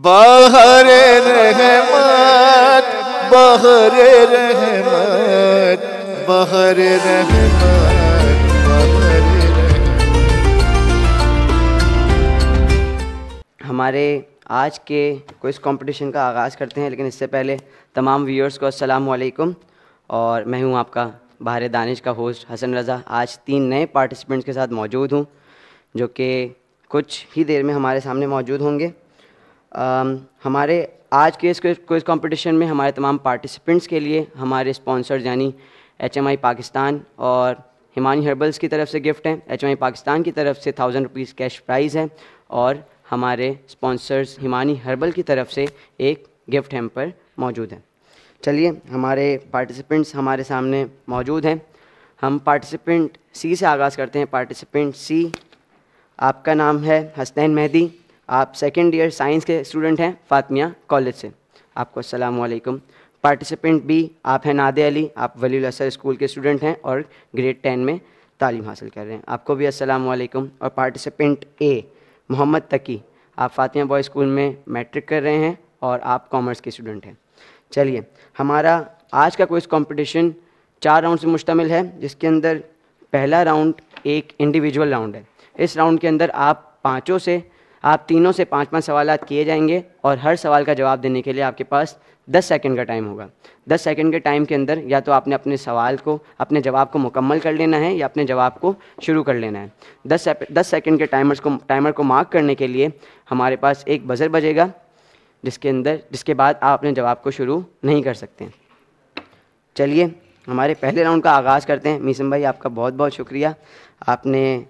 बहर रहमत बहर रहमत बहर रहमत बहर रहमत। हमारे आज के क्विज़ कंपटीशन का आगाज़ करते हैं, लेकिन इससे पहले तमाम व्यूअर्स को अस्सलाम वालेकुम। और मैं हूं आपका बाहर दानिश का होस्ट हसन रज़ा। आज 3 नए पार्टिसिपेंट्स के साथ मौजूद हूं जो कि कुछ ही देर में हमारे सामने मौजूद होंगे। हमारे आज के इस क्विज़ कंपटीशन में हमारे तमाम पार्टिसिपेंट्स के लिए हमारे स्पॉन्सर्स यानी HMI पाकिस्तान और हिमानी हर्बल्स की तरफ से गिफ्ट हैं। HMI पाकिस्तान की तरफ से 1000 रुपीज़ कैश प्राइज़ है और हमारे स्पॉन्सर्स हिमानी हर्बल की तरफ से एक गिफ्ट हैम्पर मौजूद है। चलिए, हमारे पार्टिसिपेंट्स हमारे सामने मौजूद हैं। हम पार्टिसिपेंट सी से आगाज़ करते हैं। पार्टिसिपेंट सी, आपका नाम है हसनैन मेहदी। आप सेकेंड ईयर साइंस के स्टूडेंट हैं फातिमिया कॉलेज से। आपको अस्सलाम वालेकुम। पार्टिसिपेंट बी, आप हैं नादे अली। आप वलीउल असर स्कूल के स्टूडेंट हैं और ग्रेड 10 में तालीम हासिल कर रहे हैं। आपको भी अस्सलाम वालेकुम। और पार्टिसिपेंट ए, मोहम्मद तकी, आप फातिमा बॉय स्कूल में मैट्रिक कर रहे हैं और आप कॉमर्स के स्टूडेंट हैं। चलिए, हमारा आज का क्विज़ कंपटीशन 4 राउंड से मुश्तमिल है, जिसके अंदर पहला राउंड एक इंडिविजुअल राउंड है। इस राउंड के अंदर आप तीनों से 5-5 सवालात किए जाएंगे और हर सवाल का जवाब देने के लिए आपके पास 10 सेकंड का टाइम होगा। 10 सेकंड के टाइम के अंदर या तो आपने अपने जवाब को मुकम्मल कर लेना है या अपने जवाब को शुरू कर लेना है। 10 सेकंड के टाइमर को मार्क करने के लिए हमारे पास एक बज़र बजेगा, जिसके बाद आप अपने जवाब को शुरू नहीं कर सकते। चलिए, हमारे पहले राउंड का आगाज़ करते हैं। मीसम भाई, आपका बहुत बहुत शुक्रिया, आपने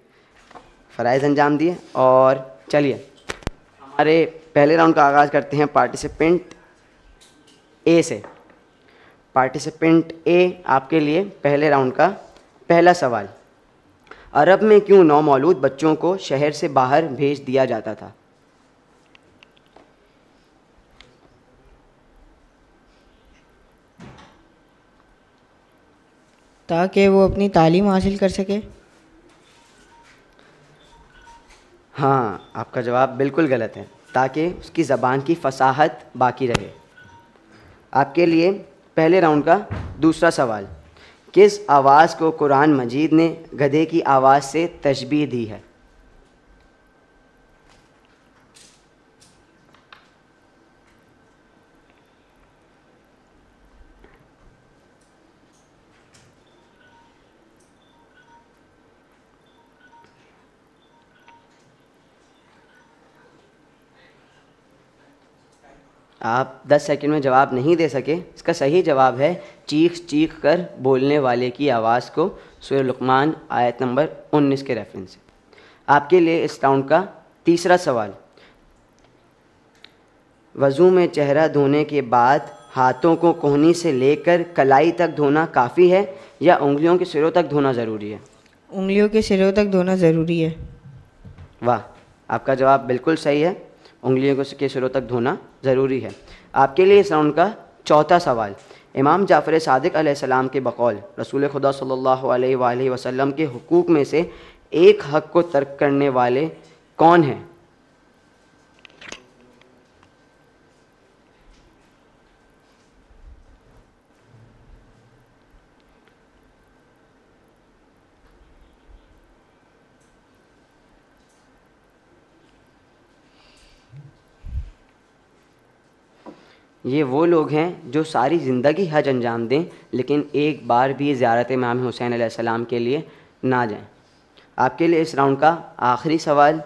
फ़राइज़ अंजाम दिए। और चलिए, हमारे पहले राउंड का आगाज़ करते हैं पार्टिसिपेंट ए से। पार्टिसिपेंट ए, आपके लिए पहले राउंड का पहला सवाल। अरब में क्यों नौमौलूद बच्चों को शहर से बाहर भेज दिया जाता था? ताकि वो अपनी तालीम हासिल कर सके। हाँ, आपका जवाब बिल्कुल गलत है। ताकि उसकी ज़बान की फसाहत बाकी रहे। आपके लिए पहले राउंड का दूसरा सवाल। किस आवाज़ को कुरान मजीद ने गधे की आवाज़ से तशबीह दी है? आप 10 सेकंड में जवाब नहीं दे सके। इसका सही जवाब है चीख चीख कर बोलने वाले की आवाज़ को सूरह लुक़मान आयत नंबर 19 के रेफरेंस से। आपके लिए इस राउंड का तीसरा सवाल। वज़ू में चेहरा धोने के बाद हाथों को कोहनी से लेकर कलाई तक धोना काफ़ी है या उंगलियों के सिरों तक धोना ज़रूरी है? उंगलियों के सिरों तक धोना ज़रूरी है। वाह, आपका जवाब बिल्कुल सही है, उंगलियों के सिरों तक धोना ज़रूरी है। आपके लिए इस राउंड का चौथा सवाल। इमाम जाफ़र सादिक़ अलैहिस्सलाम के बकौल रसूल खुदा सल्लल्लाहु अलैहि वसल्लम के हुकूक में से एक हक़ को तर्क करने वाले कौन हैं? ये वो लोग हैं जो सारी ज़िंदगी हज अंजाम दें लेकिन एक बार भी ज़ियारत इमाम हुसैन अलैहिस्सलाम के लिए ना जाएं। आपके लिए इस राउंड का आखिरी सवाल।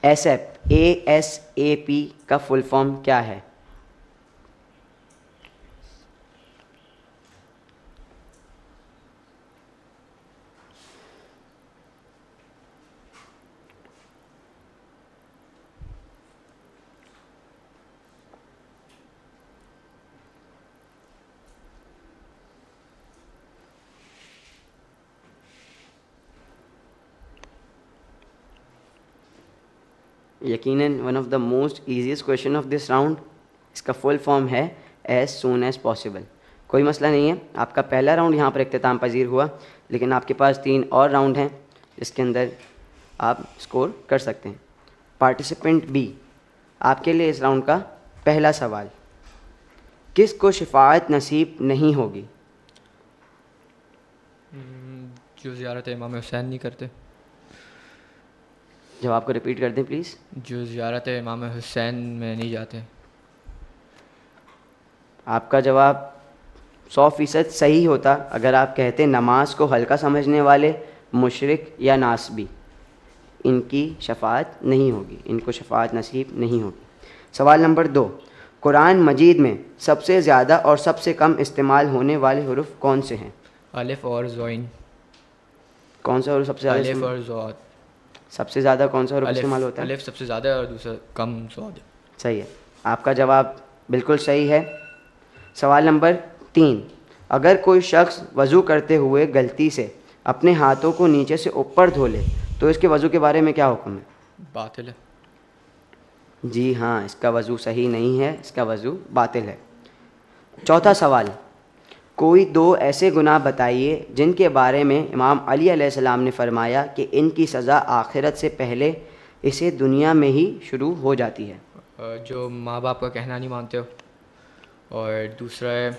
ASAP का फुल फॉर्म क्या है? यकीनन one of the most easiest question of this round. इसका फुल फॉर्म है एज सून एज़ पॉसिबल। कोई मसला नहीं है, आपका पहला राउंड यहाँ पर इख्तिताम पजीर हुआ, लेकिन आपके पास 3 और राउंड हैं जिसके अंदर आप स्कोर कर सकते हैं। पार्टिसिपेंट बी, आपके लिए इस राउंड का पहला सवाल, किस को शफाअत नसीब नहीं होगी? जो ज़ियारत इमाम हुसैन नहीं करते। जवाब को रिपीट कर दें प्लीज़। जो ज़ियारत इमाम हुसैन में नहीं जाते। आपका जवाब 100% सही होता अगर आप कहते नमाज को हल्का समझने वाले मुशरिक या नासबी, इनकी शफाअत नहीं होगी, इनको शफाअत नसीब नहीं होगी। सवाल नंबर 2, कुरान मजीद में सबसे ज़्यादा और सबसे कम इस्तेमाल होने वाले हुरूफ कौन से हैं? अलिफ और ज़ोइन। कौन सा हुरूफ सबसे ज़्यादा? अलिफ और ज़ोद। सबसे ज़्यादा कौन सा हुरूफ इस्तेमाल होता है? अलिफ सबसे ज़्यादा है और दूसरा कम ज़ोद। सही है, आपका जवाब बिल्कुल सही है। सवाल नंबर 3, अगर कोई शख्स वज़ू करते हुए गलती से अपने हाथों को नीचे से ऊपर धो ले तो इसके वज़ू के बारे में क्या हुक्म है? बातिल है। जी हाँ, इसका वज़ू सही नहीं है, इसका वज़ू बातिल है। चौथा सवाल, कोई 2 ऐसे गुनाह बताइए जिनके बारे में इमाम अली अलैहिस्सलाम ने फरमाया कि इनकी सज़ा आखिरत से पहले इसे दुनिया में ही शुरू हो जाती है। जो माँ बाप का कहना नहीं मानते हो, और दूसरा है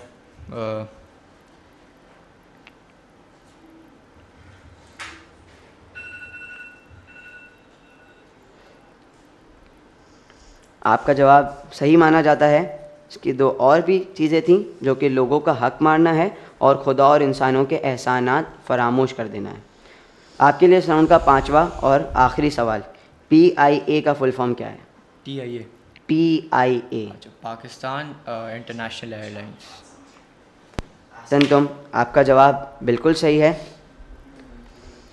आपका जवाब सही माना जाता है। इसकी 2 और भी चीज़ें थीं जो कि लोगों का हक़ मारना है और खुदा और इंसानों के एहसानात फरामोश कर देना है। आपके लिए इस राउंड का 5वां और आखिरी सवाल, PIA का फुल फॉर्म क्या है? TIA। PIA। अच्छा, पाकिस्तान इंटरनेशनल एयरलाइंस। तुम, आपका जवाब बिल्कुल सही है।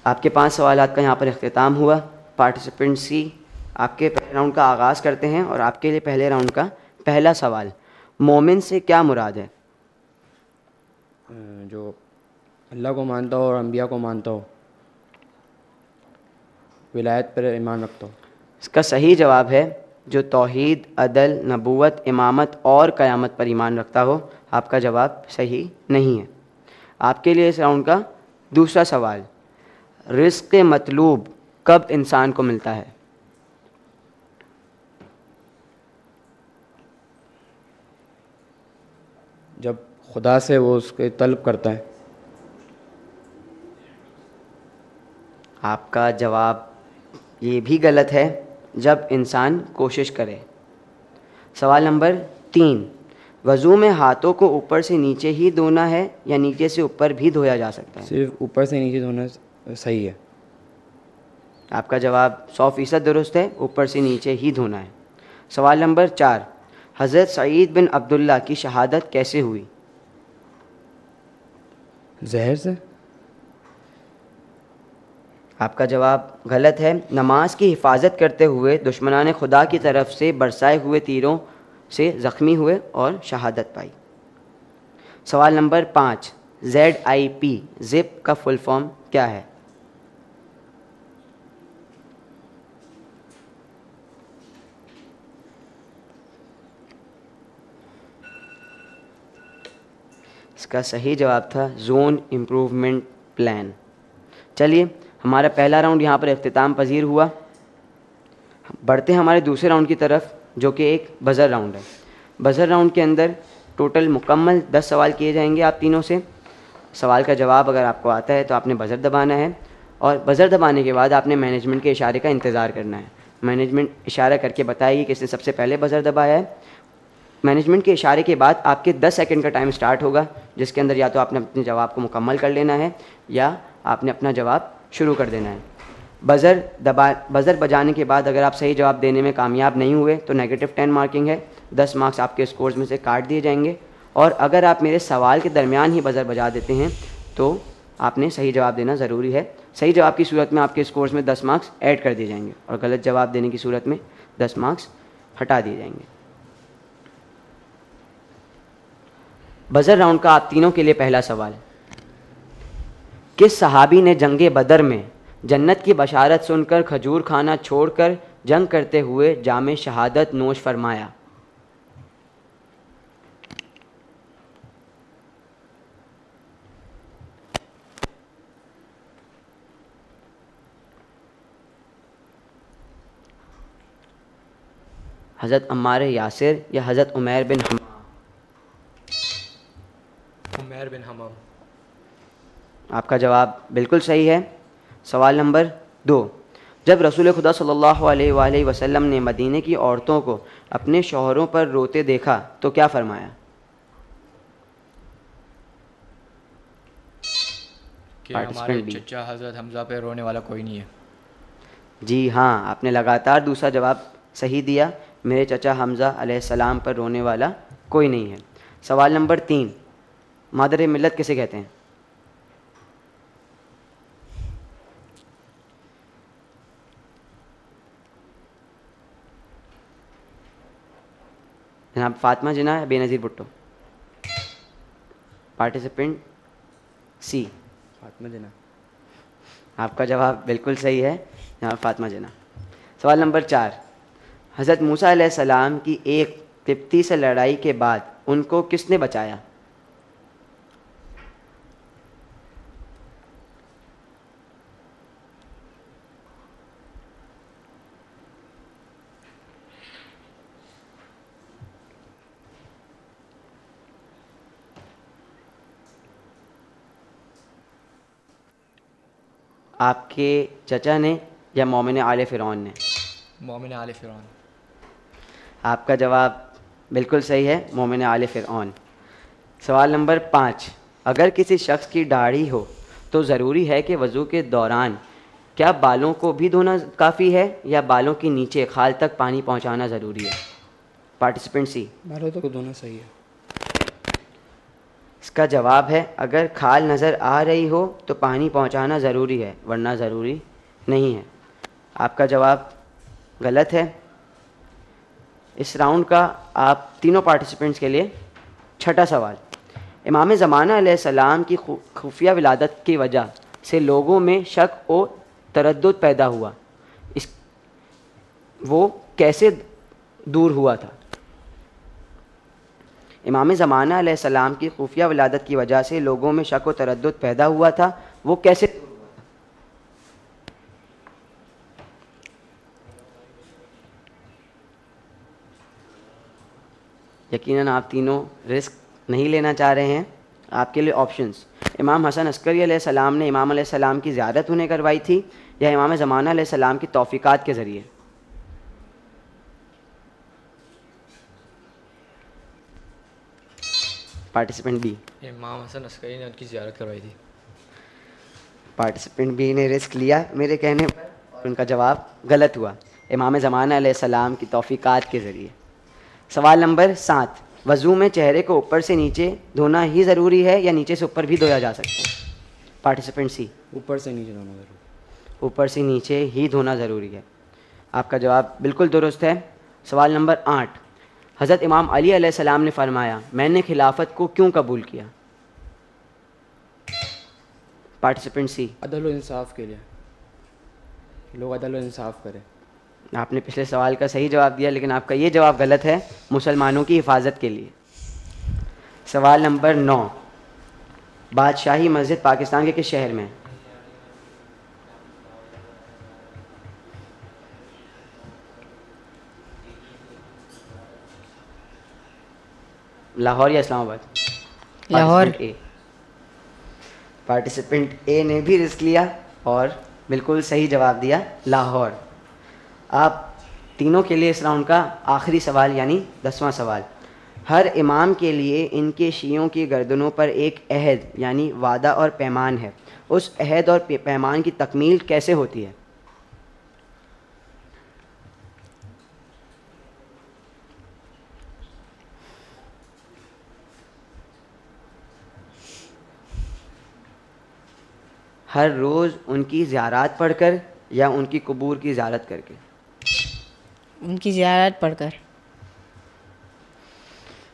आपके 5 सवालात का यहाँ पर इख्तिताम हुआ। पार्टिसिपेंट सी, आपके पहले राउंड का आगाज़ करते हैं और आपके लिए पहले राउंड का पहला सवाल, मोमिन से क्या मुराद है? जो अल्लाह को मानता हो और अंबिया को मानता हो, विलायत पर ईमान रखता हो। इसका सही जवाब है जो तौहीद, अदल, नबूवत, इमामत और क़यामत पर ईमान रखता हो। आपका जवाब सही नहीं है। आपके लिए इस राउंड का दूसरा सवाल, रिज़्क़ मतलूब कब इंसान को मिलता है? जब खुदा से वो उसके तलब करता है। आपका जवाब ये भी गलत है, जब इंसान कोशिश करे। सवाल नंबर 3, वज़ू में हाथों को ऊपर से नीचे ही धोना है या नीचे से ऊपर भी धोया जा सकता है? सिर्फ ऊपर से नीचे धोना सही है। आपका जवाब 100% दुरुस्त है, ऊपर से नीचे ही धोना है। सवाल नंबर 4, हज़रत सईद बिन अब्दुल्ला की शहादत कैसे हुई? जहर से। आपका जवाब गलत है, नमाज की हिफाजत करते हुए दुश्मनान खुदा की तरफ से बरसाए हुए तीरों से ज़ख्मी हुए और शहादत पाई। सवाल नंबर 5, ZIP ज़िप का फुल फॉर्म क्या है? इसका सही जवाब था जोन इम्प्रूवमेंट प्लान। चलिए, हमारा पहला राउंड यहाँ पर इख्तिताम पजीर हुआ। बढ़ते हैं हमारे दूसरे राउंड की तरफ, जो कि एक बज़र राउंड है। बज़र राउंड के अंदर टोटल मुकम्मल 10 सवाल किए जाएंगे आप तीनों से। सवाल का जवाब अगर आपको आता है तो आपने बज़र दबाना है, और बज़र दबाने के बाद आपने मैनेजमेंट के इशारे का इंतज़ार करना है। मैनेजमेंट इशारा करके बताएगी कि इसने सबसे पहले बज़र दबाया है। मैनेजमेंट के इशारे के बाद आपके 10 सेकंड का टाइम स्टार्ट होगा, जिसके अंदर या तो आपने अपने जवाब को मुकम्मल कर लेना है या आपने अपना जवाब शुरू कर देना है। बज़र बजाने के बाद अगर आप सही जवाब देने में कामयाब नहीं हुए तो -10 मार्किंग है, 10 मार्क्स आपके स्कोर्स में से काट दिए जाएंगे। और अगर आप मेरे सवाल के दरमियान ही बज़र बजा देते हैं तो आपने सही जवाब देना ज़रूरी है। सही जवाब की सूरत में आपके स्कोर्स में 10 मार्क्स ऐड कर दिए जाएंगे और गलत जवाब देने की सूरत में 10 मार्क्स हटा दिए जाएंगे। बज़र राउंड का आप तीनों के लिए पहला सवाल, किस सहाबी ने जंगे बदर में जन्नत की बशारत सुनकर खजूर खाना छोड़कर जंग करते हुए जामे शहादत नोश फरमाया? हज़रत अम्मार यासिर या हज़रत उमैर बिन हमाम? उमैर बिन हमाम। आपका जवाब बिल्कुल सही है। सवाल नंबर 2, जब रसूल खुदा सल्लल्लाहु अलैहि वसल्लम ने मदीने की औरतों को अपने शौहरों पर रोते देखा तो क्या फरमाया? कि हमारे चचा हज़रत हमज़ा पे रोने वाला कोई नहीं है। जी हाँ, आपने लगातार दूसरा जवाब सही दिया। मेरे चचा हमज़ा अलैहिस्सलाम पर रोने वाला कोई नहीं है। सवाल नंबर 3, मादर मिल्लत किसे कहते हैं? जनाब फातिमा जिन्ना या बेनज़ीर भुट्टो? पार्टिसिपेंट सी, फातिमा जिन्ना। आपका जवाब बिल्कुल सही है, जनाब फातिमा जिन्ना। सवाल नंबर 4, हज़रत मूसा अलैहिस्सलाम की एक तिब्ती से लड़ाई के बाद उनको किसने बचाया? आपके चचा ने या मोमिन आले फ़िरौन ने? मोमिन आले फ़िरौन। आपका जवाब बिल्कुल सही है, मोमिन आले फ़िरौन। सवाल नंबर 5, अगर किसी शख्स की दाढ़ी हो तो ज़रूरी है कि वज़ू के दौरान क्या बालों को भी धोना काफ़ी है या बालों के नीचे खाल तक पानी पहुंचाना ज़रूरी है? पार्टिसिपेंट सी, बालों तो दोनों सही है। इसका जवाब है अगर खाल नज़र आ रही हो तो पानी पहुंचाना ज़रूरी है, वरना ज़रूरी नहीं है। आपका जवाब गलत है। इस राउंड का आप तीनों पार्टिसिपेंट्स के लिए छठा सवाल, इमाम ज़माना अलैहिस्सलाम की खुफिया विलादत की वजह से लोगों में शक और तरद्दुद पैदा हुआ, वो कैसे दूर हुआ था? इमाम ज़माना अलैहिस्सलाम की खुफिया विलादत की वजह से लोगों में शक व तरद्दुद पैदा हुआ था, वो कैसे? यकीनन आप तीनों रिस्क नहीं लेना चाह रहे हैं। आपके लिए ऑप्शंस, इमाम हसन अस्करी अलैहिस्सलाम ने इमाम अलैहिस्सलाम की ज़ियारत उन्हें करवाई थी या इमाम ज़माना अलैहिस्सलाम की तौफ़ीक़ात के ज़रिए? पार्टिसिपेंट बी, इमाम हसन अस्करी ने उनकी ज़ियारत करवाई थी। पार्टिसिपेंट बी ने रिस्क लिया मेरे कहने पर और उनका जवाब गलत हुआ, इमाम ज़माना अलैहिस्सलाम की तौफ़ीक़ात के ज़रिए। सवाल नंबर 7, वज़ू में चेहरे को ऊपर से नीचे धोना ही ज़रूरी है या नीचे से ऊपर भी धोया जा सकता है? पार्टिसिपेंट सी, ऊपर से नीचे धोना ज़रूरी। ऊपर से नीचे ही धोना ज़रूरी है। आपका जवाब बिल्कुल दुरुस्त है। सवाल नंबर 8, हज़रत इमाम अली अलैहिस्सलाम ने फरमाया मैंने खिलाफत को क्यों कबूल किया? पार्टिसिपेंट सी, अदल व इंसाफ के लिए, लोग अदल व इंसाफ करें। आपने पिछले सवाल का सही जवाब दिया, लेकिन आपका ये जवाब गलत है, मुसलमानों की हिफाजत के लिए। सवाल नंबर 9, बादशाही मस्जिद पाकिस्तान के किस शहर में है? लाहौर या इस्लामाबाद? लाहौर। पार्टिसिपेंट ए ने भी रिस्क लिया और बिल्कुल सही जवाब दिया, लाहौर। आप तीनों के लिए इस राउंड का आखिरी सवाल यानी 10वां सवाल, हर इमाम के लिए इनके शियों की गर्दनों पर एक अहद यानी वादा और पैमान है, उस अहद और पैमान की तकमील कैसे होती है? हर रोज़ उनकी ज़ियारत पढ़कर या उनकी कबूर की ज़ियारत करके? उनकी ज़ियारत पढ़कर।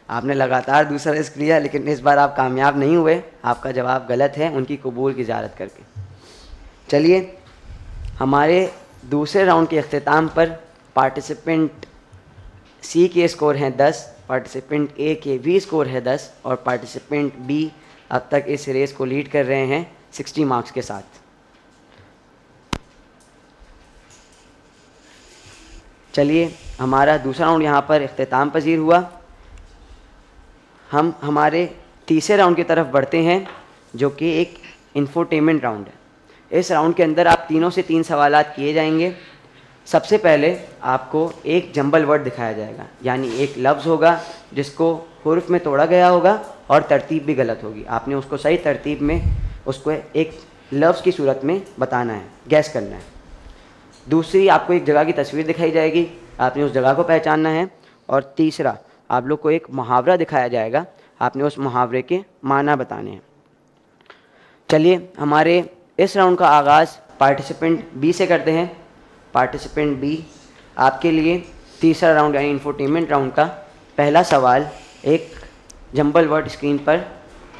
आपने लगातार दूसरा रिस्क लिया, लेकिन इस बार आप कामयाब नहीं हुए। आपका जवाब गलत है, उनकी कबूल की ज़ियारत करके। चलिए, हमारे दूसरे राउंड के अख्तिताम पर पार्टिसिपेंट सी के स्कोर हैं 10, पार्टिसिपेंट ए के भी स्कोर है 10 और पार्टिसिपेंट बी अब तक इस रेस को लीड कर रहे हैं 60 मार्क्स के साथ। चलिए हमारा दूसरा राउंड यहाँ पर इख्तिताम पजीर हुआ। हम हमारे तीसरे राउंड की तरफ बढ़ते हैं जो कि एक इंफोटेनमेंट राउंड है। इस राउंड के अंदर आप तीनों से 3 सवालात किए जाएंगे। सबसे पहले आपको एक जंबल वर्ड दिखाया जाएगा, यानी एक लफ्ज़ होगा जिसको हुर्फ में तोड़ा गया होगा और तरतीब भी गलत होगी। आपने उसको सही तरतीब में उसको एक लफ्ज़ की सूरत में बताना है, गैस करना है। दूसरी, आपको एक जगह की तस्वीर दिखाई जाएगी, आपने उस जगह को पहचानना है। और तीसरा, आप लोग को एक मुहावरा दिखाया जाएगा, आपने उस मुहावरे के माना बताने हैं। चलिए हमारे इस राउंड का आगाज़ पार्टिसिपेंट बी से करते हैं। पार्टिसिपेंट बी, आपके लिए तीसरा राउंड यानी इंफोटेनमेंट राउंड का पहला सवाल एक जंबल वर्ड स्क्रीन पर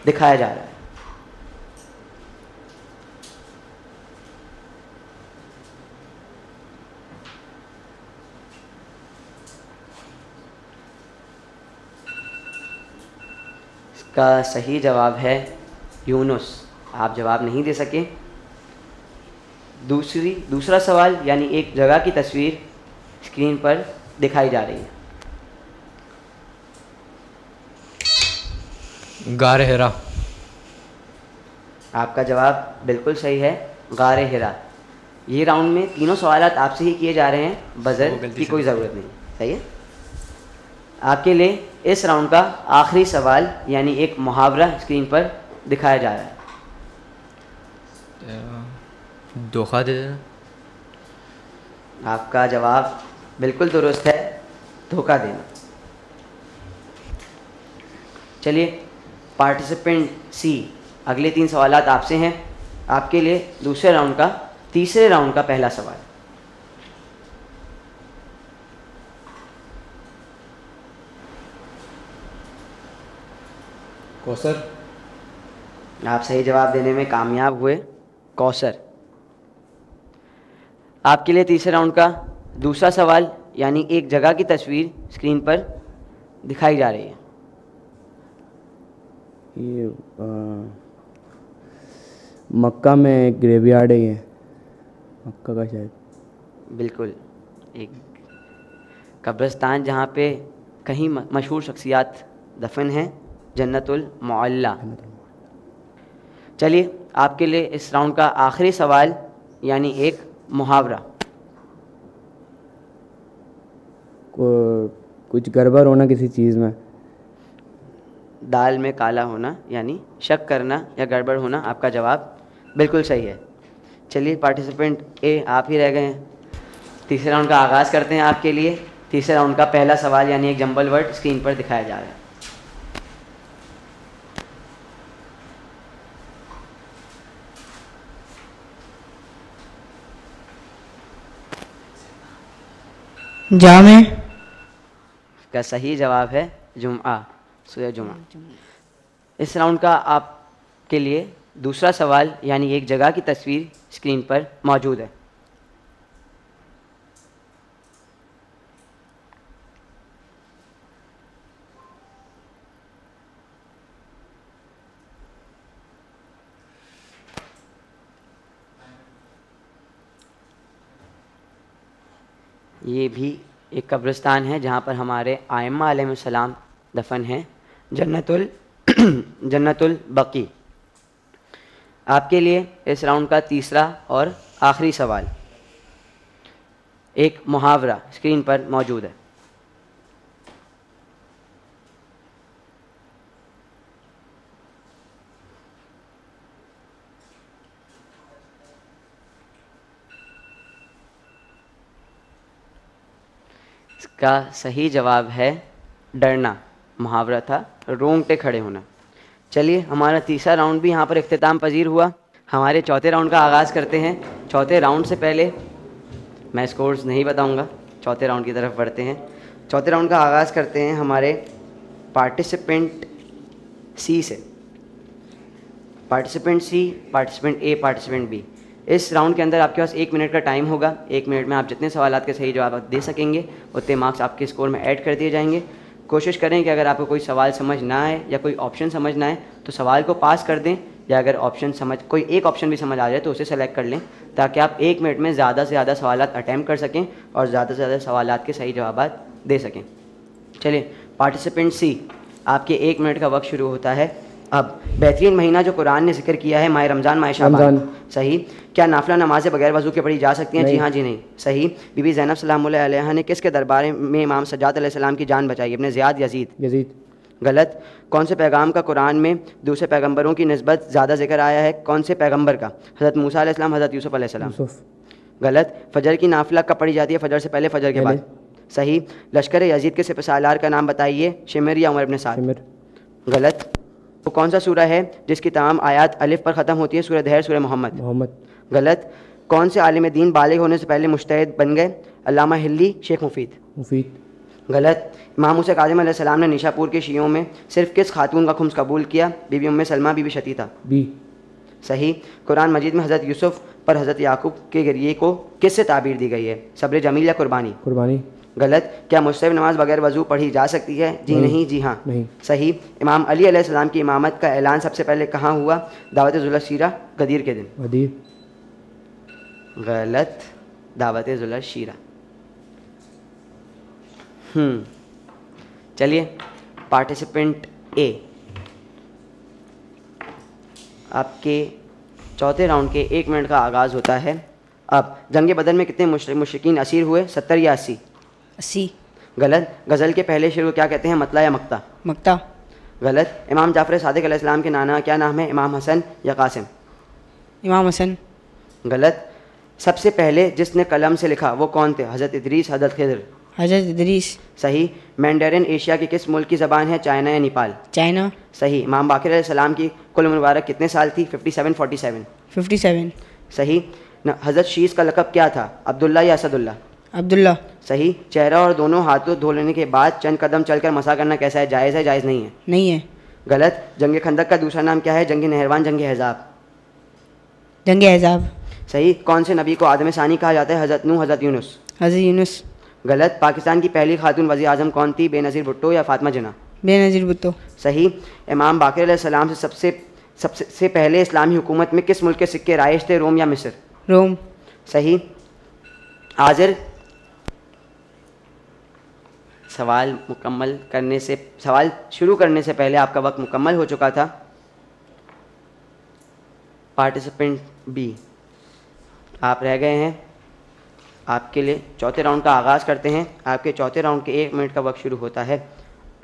दिखाया जा रहा है। इसका सही जवाब है यूनुस। आप जवाब नहीं दे सके। दूसरा सवाल यानी एक जगह की तस्वीर स्क्रीन पर दिखाई जा रही है। गार हिरा। आपका जवाब बिल्कुल सही है, गार हिरा। ये राउंड में तीनों सवालात आपसे ही किए जा रहे हैं, बजर की कोई ज़रूरत नहीं। सही है। आपके लिए इस राउंड का आखिरी सवाल यानी एक मुहावरा स्क्रीन पर दिखाया जा रहा है। धोखा दे देना। आपका जवाब बिल्कुल दुरुस्त है, धोखा देना। चलिए पार्टिसिपेंट सी, अगले 3 सवालात आपसे हैं। आपके लिए तीसरे राउंड का पहला सवाल। कौसर। आप सही जवाब देने में कामयाब हुए, कौसर। आपके लिए तीसरे राउंड का दूसरा सवाल यानी एक जगह की तस्वीर स्क्रीन पर दिखाई जा रही है। ये मक्का में एक ग्रेवयार्ड है, ये मक्का का शायद। बिल्कुल, एक कब्रिस्तान जहाँ पे कहीं मशहूर शख्सियात दफन हैं, जन्नतुल मुअल्ला। चलिए आपके लिए इस राउंड का आखिरी सवाल यानी एक मुहावरा। कुछ गड़बड़ होना किसी चीज़ में। दाल में काला होना यानी शक करना या गड़बड़ होना। आपका जवाब बिल्कुल सही है। चलिए पार्टिसिपेंट ए, आप ही रह गए हैं। तीसरे राउंड का आगाज़ करते हैं आपके लिए। तीसरे राउंड का पहला सवाल यानी एक जंबल वर्ड स्क्रीन पर दिखाया जा रहा है। जामे। इसका सही जवाब है जुम्आ, सूरह जुम्आ। इस राउंड का आपके लिए दूसरा सवाल यानी एक जगह की तस्वीर स्क्रीन पर मौजूद है। ये भी एक कब्रिस्तान है जहाँ पर हमारे आइम्मा अलैहिस्सलाम दफन हैं, जन्नतुल बकी। आपके लिए इस राउंड का तीसरा और आखिरी सवाल एक मुहावरा स्क्रीन पर मौजूद है। इसका सही जवाब है डरना। मुहावरा था रोंगटे खड़े होना। चलिए हमारा तीसरा राउंड भी यहाँ पर इख्तिताम पजीर हुआ। हमारे चौथे राउंड का आगाज़ करते हैं। चौथे राउंड से पहले मैं स्कोर्स नहीं बताऊँगा, चौथे राउंड की तरफ बढ़ते हैं। चौथे राउंड का आगाज़ करते हैं हमारे पार्टिसिपेंट सी से। पार्टिसिपेंट सी, पार्टिसिपेंट ए, पार्टिसिपेंट बी। इस राउंड के अंदर आपके पास 1 मिनट का टाइम होगा। 1 मिनट में आप जितने सवालात के सही जवाब दे सकेंगे उतने मार्क्स आपके स्कोर में ऐड कर दिए जाएंगे। कोशिश करें कि अगर आपको कोई सवाल समझ ना आए या कोई ऑप्शन समझ ना आए तो सवाल को पास कर दें, या अगर ऑप्शन कोई एक ऑप्शन भी समझ आ जाए तो उसे सेलेक्ट कर लें, ताकि आप 1 मिनट में ज़्यादा से ज़्यादा सवालात अटैम्प्ट कर सकें और ज़्यादा से ज़्यादा सवालात के सही जवाबात दे सकें। चलिए, पार्टिसिपेंट सी, आपके 1 मिनट का वक्त शुरू होता है अब। बेहतरीन महीना जो कुरान ने जिक्र किया है, माह रमज़ान, माह शाबान। सही। क्या नाफिला नमाज़ें बगैर वज़ू के पढ़ी जा सकती हैं? जी हाँ, जी नहीं। सही। बीबी ज़ैनब सलामुल्लाह अलैहा ने किसके दरबार में इमाम सज्जाद अलैहिस्सलाम की जान बचाई? अपने ज़ियाद, यजीद? गलत। कौन से पैगाम का कुरान में दूसरे पैगंबरों की निस्बत ज़्यादा जिक्र आया है? कौन से पैगंबर का? हज़रत मूसा अलैहिस्सलाम, हज़रत यूसुफ अलैहिस्सलाम? गलत। फजर की नाफिला कब पढ़ी जाती है? फजर से पहले, फजर के बाद? सही। लश्कर यजीद के सिपहसालार का नाम बताइए, शिमर या उमर इब्न साद? गलत। वो कौन सा सूरा है जिसकी तमाम आयात अलिफ पर ख़त्म होती है? सूरह दहर, सूरह मोहम्मद? गलत। कौन से आलिम दीन बालिग होने से पहले मुज्तहिद बन गए? अल्लामा हिल्ली, शेख मुफीद? गलत। इमाम मूसा काज़िम अलैहिस्सलाम ने निशापुर के शियों में सिर्फ किस खातून का खुम्स कबूल किया? बीबी उम्मे सलमा, बीबी शतीता? सही। कुरान मजीद में हज़रत यूसुफ पर हज़रत याकूब के ज़रिए को किससे ताबीर दी गई है? सब्र जमील या कुर्बानी? गलत। क्या मुस्तहब नमाज बगैर वजू पढ़ी जा सकती है? जी नहीं, जी हाँ? नहीं। सही। इमाम अली अलैहिस्सलाम की इमामत का ऐलान सबसे पहले कहाँ हुआ? दावत ज़ुलशीरा, गदीर के दिन? गलत। दावत ज़ुलशीरा। चलिए, पार्टिसिपेंट ए, आपके चौथे राउंड के 1 मिनट का आगाज़ होता है अब। जंग बदर में कितने मुशरिकीन असीर हुए? 70 या 80? 80। गलत। गज़ल के पहले शेर को क्या कहते हैं? मतला या मक्ता? गलत। इमाम जाफ़र सादिक अलैहिस्सलाम के नाना क्या नाम है? इमाम हसन या कासिम? इमाम हसन? गलत। सबसे पहले जिसने कलम से लिखा वो कौन थे? हज़रत इदरीस, हज़रत खिज़र? हज़रत इदरीस। सही। मैंडेरिन एशिया की किस मुल्क की ज़बान है? चाइना या नेपाल? चाइना। सही। इमाम बाक़िर अलैहिस्सलाम की कुल मुबारक कितने साल थी? 57, 47? 57। सही। हज़रत शीस का लक़ब क्या था? अब्दुल्ला या असदुल्ला? अब्दुल्ला। सही। चेहरा और दोनों हाथों धो लेने के बाद चंद कदम चलकर मसा करना कैसा है? जायज़ है, जायज़ नहीं है? नहीं है। गलत। जंग खंदक का दूसरा नाम क्या है? जंग नहरवान, जंग अहज़ाब? जंग अहज़ाब। सही। कौन से नबी को आदम सानी कहा जाता है? हज़रत नूह, हज़रत यूनुस? हज़रत यूनुस। गलत। पाकिस्तान की पहली खातून वज़ीर आज़म कौन थी? बेनज़ीर भुट्टो या फातिमा जिन्ना? बेनज़ीर भुट्टो। सही। इमाम बाक़िर अलैहिस्सलाम से सबसे पहले इस्लामी हुकूमत में किस मुल्क के सिक्के राइज थे? रोम या मिस्र? रोम। सही। हाजिर, सवाल शुरू करने से पहले आपका वक्त मुकम्मल हो चुका था। पार्टिसिपेंट बी, आप रह गए हैं। आपके लिए चौथे राउंड का आगाज़ करते हैं। आपके चौथे राउंड के 1 मिनट का वक्त शुरू होता है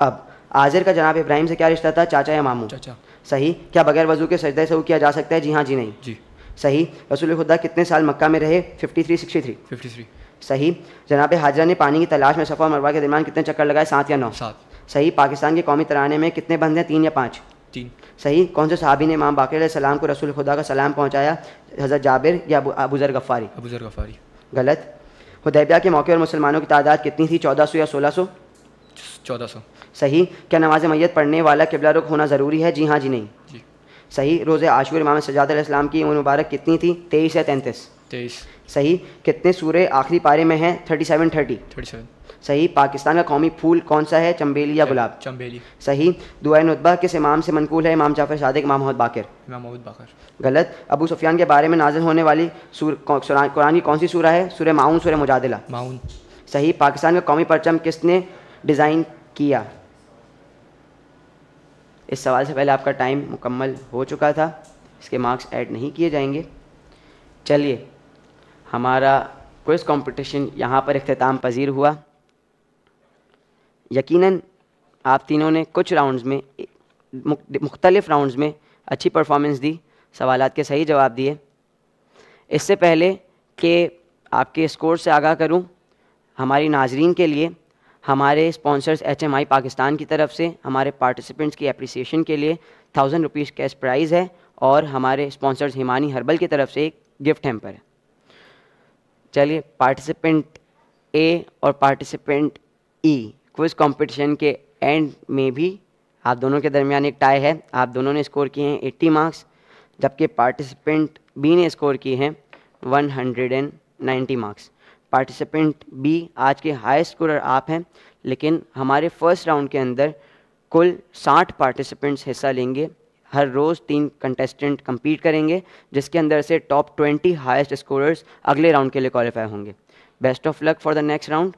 अब। आज़िर का जनाब इब्राहिम से क्या रिश्ता था? चाचा या मामू? चाचा। सही। क्या बगैर वजू के सजदा सहू किया जा सकता है? जी हाँ, जी नहीं? जी। सही। रसूल खुदा कितने साल मक्का में रहे? 53, 63? 53। सही। जनाब हाजरा ने पानी की तलाश में सफ़ा और मरवा के दरमियान कितने चक्कर लगाए? 7 या 9? 7। सही। पाकिस्तान के कौमी तराने में कितने बंद हैं? 3 या 5? 3। सही। कौन से सहाबी ने इमाम बाक़िर अलैहिस्सलाम को रसूल खुदा का सलाम पहुँचाया? हज़रत जाबिर या अबू ज़र गफ़ारी? अबू ज़र गफ़ारी। गलत। हुदैबिया के मौके पर मुसलमानों की तादाद कितनी थी? 1400 या 1600? 1400। सही। क्या नमाज मैयत पढ़ने वाला किबला रुख होना ज़रूरी है? जी हाँ, जी नहीं? जी। सही। रोज़े आशूर इमाम सज्जाद अलैहिस्सलाम की उम्र मुबारक कितनी थी? 23 या 33? 23। सही। कितने सूरे आखिरी पारे में हैं? 37, 30? सही। पाकिस्तान का कौमी फूल कौन सा है? चंबेली या गुलाब? चंबेली। सही। दुआए नुतबा किस इमाम से मनकूल है? इमाम जाफ़र सादिक, इमाम मोहम्मद बाक़िर? इमाम मोहम्मद बाक़िर। गलत। अबू सुफियान के बारे में नाज़िल होने वाली कुरान की कौन सी सूरा है? सूरह माऊन, सूरह मुजादिला? माऊन। सही। पाकिस्तान का कौमी परचम किसने डिज़ाइन किया? इस सवाल से पहले आपका टाइम मुकम्मल हो चुका था, इसके मार्क्स ऐड नहीं किए जाएंगे। चलिए, हमारा क्विज़ कंपटीशन यहाँ पर इख्तिताम पजीर हुआ। यकीनन आप तीनों ने कुछ राउंड्स में, मुख्तलिफ़ राउंड्स में अच्छी परफॉर्मेंस दी, सवालात के सही जवाब दिए। इससे पहले कि आपके स्कोर से आगाह करूं, हमारी नाजरीन के लिए हमारे स्पॉन्सर्स HMI पाकिस्तान की तरफ से हमारे पार्टिसिपेंट्स की एप्रिसिएशन के लिए 1000 रुपीज़ कैश प्राइज़ है और हमारे स्पॉन्सर्स हिमानी हर्बल की तरफ से एक गिफ्ट हैम्पर है। चलिए, पार्टिसिपेंट ए और पार्टिसिपेंट ई क्विज़ कंपटीशन के एंड में भी आप दोनों के दरमियान एक टाई है। आप दोनों ने स्कोर किए हैं 80 मार्क्स, जबकि पार्टिसिपेंट बी ने स्कोर किए हैं 190 मार्क्स। पार्टिसिपेंट बी आज के हाईएस्ट स्कोरर आप हैं, लेकिन हमारे फर्स्ट राउंड के अंदर कुल 60 पार्टिसिपेंट्स हिस्सा लेंगे। हर रोज़ 3 कंटेस्टेंट compete करेंगे, जिसके अंदर से टॉप 20 हाईएस्ट स्कोरर्स अगले राउंड के लिए क्वालिफाई होंगे। Best of luck for the next round.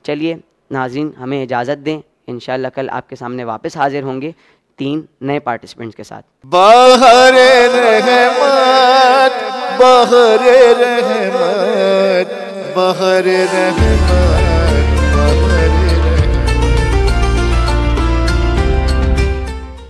चलिए नाज़रीन, हमें इजाज़त दें, इंशाल्लाह कल आपके सामने वापस हाजिर होंगे 3 नए पार्टिसिपेंट्स के साथ। बहरे रहमत, बहरे रहमत, बहरे रहमत।